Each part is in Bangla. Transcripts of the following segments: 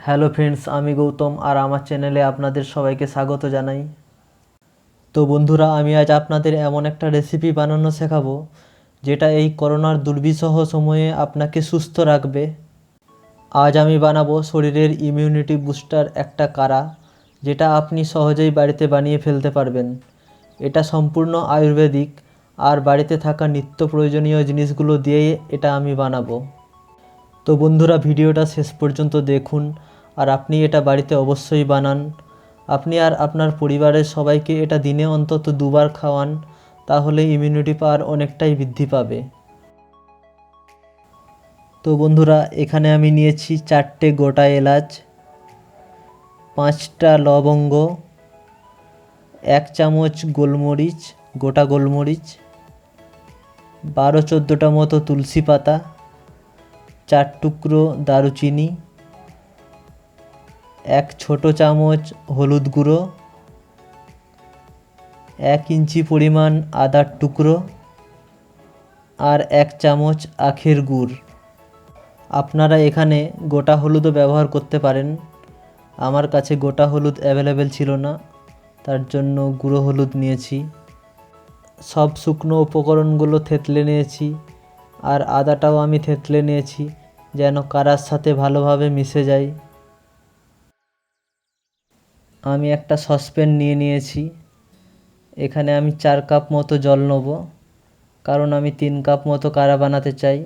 হ্যালো ফ্রেন্ডস, আমি গৌতম আর আমার চ্যানেলে আপনাদের সবাইকে স্বাগত জানাই। তো বন্ধুরা, আমি আজ আপনাদের এমন একটা রেসিপি বানানো শেখাবো যেটা এই করোনার দুর্বিষহ সময়ে আপনাকে সুস্থ রাখবে। আজ আমি বানাবো শরীরের ইমিউনিটি বুস্টার একটা কাড়া, যেটা আপনি সহজেই বাড়িতে বানিয়ে ফেলতে পারবেন। এটা সম্পূর্ণ আয়ুর্বেদিক আর বাড়িতে থাকা নিত্য প্রয়োজনীয় জিনিসগুলো দিয়েই এটা আমি বানাবো। তো বন্ধুরা, ভিডিওটা শেষ পর্যন্ত দেখুন আর আপনি এটা বাড়িতে অবশ্যই বানান। আপনি আর আপনার পরিবারের সবাইকে এটা দিনে অন্তত 2বার খাওয়ান, তাহলে ইমিউনিটি পাওয়ার অনেকটাই বৃদ্ধি পাবে। তো বন্ধুরা, এখানে আমি নিয়েছি 4টে গোটা এলাচ, 5টা লবঙ্গ, 1 চামচ গোলমরিচ, গোটা গোলমরিচ, 12-14টা মতো তুলসী পাতা, 4 টুকরো দারুচিনি, 1 ছোট চামচ হলুদ গুঁড়ো, 1 ইঞ্চি পরিমাণ আদার টুকরো আর 1 চামচ আখের গুড়। আপনারা এখানে গোটা হলুদও ব্যবহার করতে পারেন। আমার কাছে গোটা হলুদ অ্যাভেলেবেল ছিল না, তার জন্য গুঁড়ো হলুদ নিয়েছি। সব শুকনো উপকরণগুলো থেতলে নিয়েছি আর আদাটাও আমি থেতলে নিয়েছি যেন কাড়ার সাথে ভালোভাবে মিশে যায়। আমি একটা সসপ্যান নিয়ে নিয়েছি। এখানে আমি 4 কাপ মতো জল নেব, কারণ আমি 3 কাপ মতো কাড়া বানাতে চাই।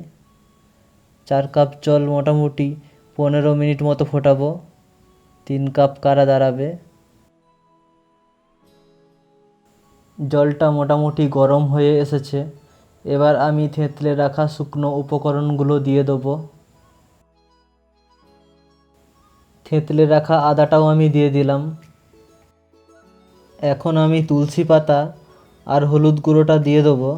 4 কাপ জল মোটামুটি 15 মিনিট মতো ফোটাবো, 3 কাপ কাড়া দাঁড়াবে। জলটা মোটামুটি গরম হয়ে এসেছে। এবার আমি থেতলে রাখা শুকনো উপকরণগুলো দিয়ে দেবো। থেতলে রাখা আদাটাও আমি দিয়ে দিলাম। এখন আমি তুলসী পাতা আর হলুদ গুঁড়োটা দিয়ে দেবো।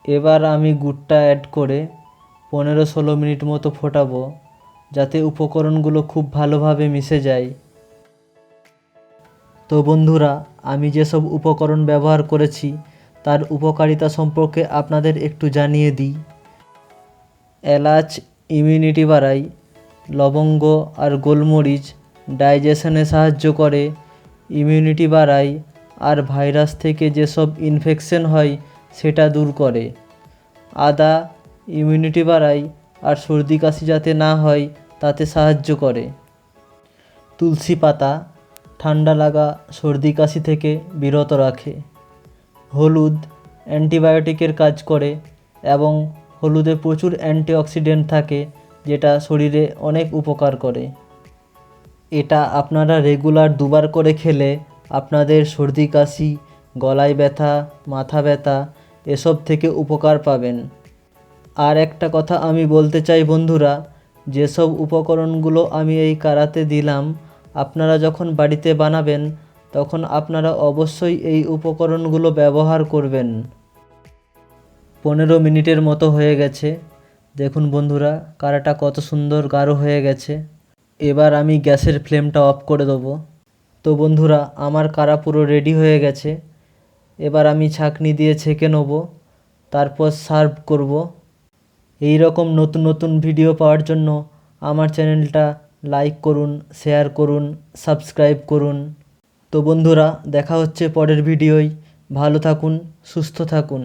এবার আমি গুড়টা অ্যাড করে 15-16 মিনিট মতো ফোটাবো, যাতে উপকরণগুলো খুব ভালোভাবে মিশে যায়। তো বন্ধুরা, আমি যেসব উপকরণ ব্যবহার করেছি তার উপকারিতা সম্পর্কে আপনাদের একটু জানিয়ে দিই। এলাচ ইমিউনিটি বাড়ায়, লবঙ্গ আর গোলমরিচ ডাইজেশনে সাহায্য করে, ইমিউনিটি বাড়ায় আর ভাইরাস থেকে যেসব ইনফেকশন হয় সেটা দূর করে। আদা ইমিউনিটি বাড়ায় আর সর্দি কাশি যাতে না হয় তাতে সাহায্য করে। তুলসী পাতা ঠান্ডা লাগা সর্দি কাশি থেকে বিরত রাখে। হলুদ অ্যান্টিবায়োটিকের কাজ করে এবং হলুদে প্রচুর অ্যান্টিঅক্সিডেন্ট থাকে, যেটা শরীরে অনেক উপকার করে। এটা আপনারা রেগুলার 2বার করে খেলে আপনাদের সর্দি কাশি, গলায় ব্যথা, মাথা ব্যথা এসব থেকে উপকার পাবেন। আর একটা কথা আমি বলতে চাই বন্ধুরা, যেসব উপকরণগুলো আমি এই কাড়াতে দিলাম, আপনারা যখন বাড়িতে বানাবেন তখন আপনারা অবশ্যই এই উপকরণগুলো ব্যবহার করবেন। 15 মিনিটের মতো হয়ে গেছে। দেখুন বন্ধুরা, কাড়াটা কত সুন্দর গাঢ় হয়ে গেছে। এবার আমি গ্যাসের ফ্লেমটা অফ করে দেবো। তো বন্ধুরা, আমার কাড়া পুরো রেডি হয়ে গেছে। এবার আমি ছাঁকনি দিয়ে ছেঁকে নেব, তারপর সার্ভ করব। এই রকম নতুন নতুন ভিডিও পাওয়ার জন্য আমার চ্যানেলটা লাইক করুন, শেয়ার করুন, সাবস্ক্রাইব করুন। তো বন্ধুরা, দেখা হচ্ছে পরের ভিডিওয়। ভালো থাকুন, সুস্থ থাকুন।